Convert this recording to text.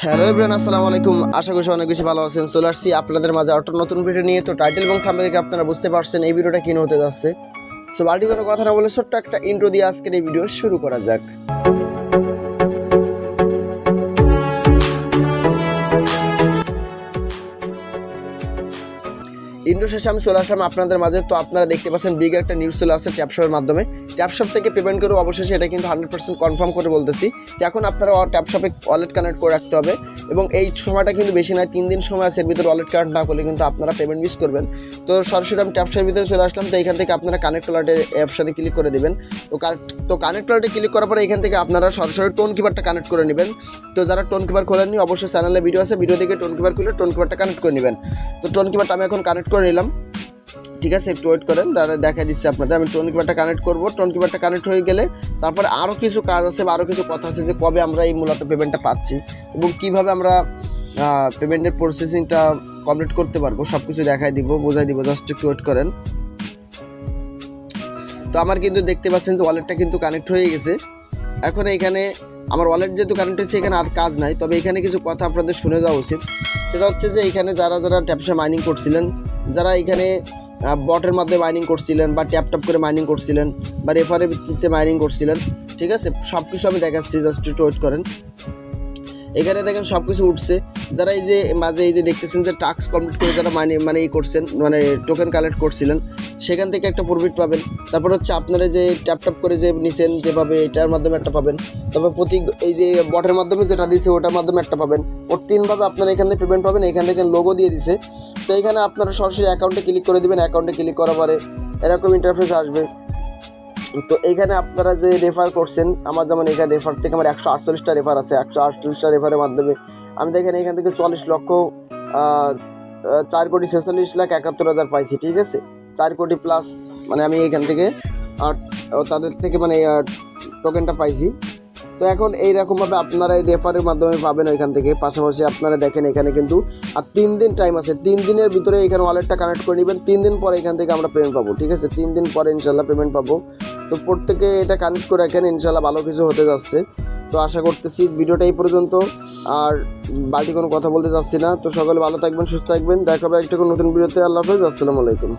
Hello everyone, আসসালামু আলাইকুম। আশা করি অনেক বেশি ভালো আছেন। চলে আসছি আপনাদের মাঝে একটা নতুন ভিডিও নিয়ে। তো টাইটেল এবং থাম্বনেল থেকে আপনারা বুঝতে পারছেন এই ভিডিওটা কি হতে যাচ্ছে। সো বাড়তি কোনো কথা না বলে ছোট্ট একটা ইন্ট্রো দিয়ে আজকের এই ভিডিও শুরু করা যাক। ইন্ডো শেষে আমি চলে আসলাম আপনাদের মাঝে। তো আপনারা দেখতে পাচ্ছেন বিগ একটা নিউজ চলে আসছে ট্যাপশপের মাধ্যমে। ট্যাপশপ থেকে পেমেন্ট করে অবশেষে এটা কিন্তু 100% কনফার্ম করে বলতেছি যে এখন আপনারা ট্যাপশপে ওয়ালেট কানেক্ট করে রাখতে হবে এবং এই সময়টা কিন্তু বেশি নয়, 3 দিন সময় আছে। এর ভিতরে ওয়ালেট কানেক্ট না করলে কিন্তু আপনারা পেমেন্ট মিস করবেন। তো সরাসরি আমি ট্যাপশপের ভিতরে চলে আসলাম। তো এখান থেকে আপনারা কানেক্ট ওয়ালেটের অপশানে ক্লিক করে দেবেন। তো কানেক্ট ওয়ালেটে ক্লিক করার পরে এখান থেকে আপনারা সরাসরি টোন কিপারটা কানেক্ট করে নেবেন। তো যারা টোন কিপার খোলেননি অবশ্যই চ্যানেলে ভিডিও আছে, ভিডিও দেখে টোন কিপার খুলে টোন কিপারটা কানেক্ট করে নেবেন। তো টোন কিপারটা আমি এখন কানেক্ট করে নিলাম। ঠিক আছে, একটু ওয়েট করেন, তাহলে দেখা দিচ্ছে আপনাদের। আমি টোন কিপারটা কানেক্ট করবো। টোন কিপারটা কানেক্ট হয়ে গেলে তারপরে আরও কিছু কাজ আছে বা আরও কিছু কথা আছে যে কবে আমরা এই মূলত পেমেন্টটা পাচ্ছি এবং কীভাবে আমরা পেমেন্টের প্রসেসিংটা কমপ্লিট করতে পারবো সব কিছু দেখাই দিব, বোঝাই দিব। জাস্ট একটু ওয়েট করেন। তো আমার কিন্তু দেখতে পাচ্ছেন যে ওয়ালেটটা কিন্তু কানেক্ট হয়ে গেছে। এখন এখানে আমার ওয়ালেট যেহেতু কানেক্ট হয়েছে এখানে আর কাজ নাই, তবে এখানে কিছু কথা আপনাদের শুনে যাওয়া উচিত। সেটা হচ্ছে যে এখানে যারা ট্যাপসে মাইনিং করছিলেন, যারা এখানে বটের মাধ্যমে মাইনিং করছিলেন বা ট্যাপ করে মাইনিং করছিলেন বা রেফারের ভিত্তিতে মাইনিং করছিলেন, ঠিক আছে, সব কিছু আমি দেখাচ্ছি। জাস্ট একটু ওয়েট করেন। এখানে দেখেন সব কিছু উঠছে। যারা এই যে মাঝে এই যে দেখতেছেন যে টাস্ক কমপ্লিট করে যারা করছেন, টোকেন কালেক্ট করছিলেন, সেখান থেকে একটা প্রফিট পাবেন। তারপর হচ্ছে আপনারা যে ট্যাপ করে যে নিছেন যেভাবে, এটার মাধ্যমে একটা পাবেন। তবে এই যে বটের মাধ্যমে যেটা দিয়েছে ওটার মাধ্যমে একটা পাবেন। ওর 3ভাবে আপনারা এখান থেকে পেমেন্ট পাবেন। এখান থেকে লোগো দিয়ে দিছে। তো এখানে আপনারা সরাসরি অ্যাকাউন্টে ক্লিক করে দেবেন। অ্যাকাউন্টে ক্লিক করার পরে এরকম ইন্টারফেস আসবে। তো এইখানে আপনারা যে রেফার করছেন, আমার যেমন এখানে রেফার থেকে আমার 148টা রেফার আছে। 148টা রেফারের মাধ্যমে আমি দেখেন এখান থেকে 4,46,71,71,000 পাইছি। ঠিক আছে, 4 কোটি প্লাস আমি এখান থেকে তাদের থেকে টোকেনটা পাইছি। তো এখন এইরকমভাবে আপনারা এই রেফারের মাধ্যমে পাবেন এখান থেকে। পাশাপাশি আপনারা দেখেন এখানে কিন্তু আর 3 দিন টাইম আছে। 3 দিনের ভিতরে এখানে ওয়ালেটটা কানেক্ট করে নেবেন। 3 দিন পরে এখান থেকে আমরা পেমেন্ট পাবো। ঠিক আছে, 3 দিন পরে ইনশাল্লাহ পেমেন্ট পাবো। তো প্রত্যেকে এটা কানেক্ট করে রাখেন, ইনশাল্লাহ ভালো কিছু হতে যাচ্ছে। তো আশা করতেছি ভিডিওটা এই পর্যন্ত, আর বাড়তি কোনো কথা বলতে চাচ্ছি না। তো সকলে ভালো থাকবেন, সুস্থ থাকবেন। দেখা হবে একটা নতুন ভিডিওতে। আল্লাহ হাফেজ, আসসালামু আলাইকুম।